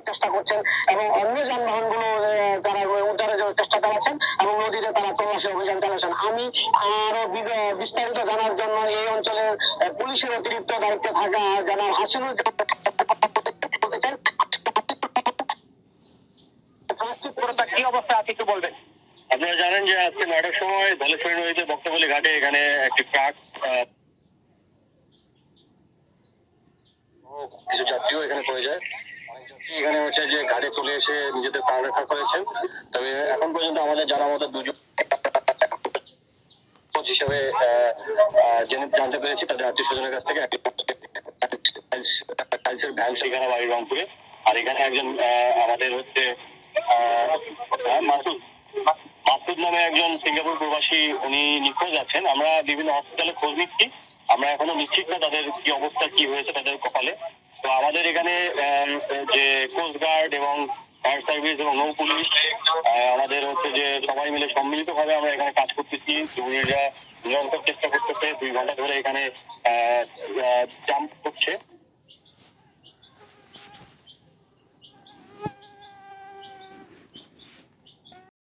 চেষ্টা করছেন এবং অন্য যানবাহন গুলো তারা উদ্ধারের চেষ্টা চালাচ্ছেন এবং নদীতে তারা তল্লাশি অভিযান চালাচ্ছেন। আমি আরো বিস্তারিত জানার জন্য এই অঞ্চলের পুলিশের অতিরিক্ত দায়িত্বে থাকা জেনারেল হাসিনুর কি অবস্থা আছে একটু বলবেন। আপনারা জানেন যে আজকে 9টার সময় ধলেশ্বরী নদীতে বক্তবলী ঘাটে এখানে একটি ট্রাক কিছু যাত্রীও এখানে পড়ে যায়। এখানে হচ্ছে যে ঘাটে চলে এসে নিজেদের প্রাণ রক্ষা করেছেন। তবে এখন পর্যন্ত আমাদের জানা মতো দুজন হিসেবে জানতে পেরেছি তাদের আত্মীয় স্বজনের কাছ থেকে ভ্যান সেখানে বাড়ি রংপুরে। আর এখানে একজন আমাদের হচ্ছে মাসুদ নামে একজন সিঙ্গাপুর প্রবাসী, উনি নিখোঁজ আছেন। আমরা বিভিন্ন হসপিটালে খোঁজ নিচ্ছি, আমরা এখনো নিশ্চিত না তাদের কি অবস্থা, কি হয়েছে তাদের কপালে। তো আমাদের এখানে যে কোস্ট গার্ড এবং ফায়ার সার্ভিস এবং নৌ পুলিশ আমাদের হচ্ছে যে সবাই মিলে সম্মিলিত ভাবে আমরা এখানে কাজ করতেছি। নিরন্তর চেষ্টা করতেছে, 2 ঘন্টা ধরে এখানে জাম্প করছে।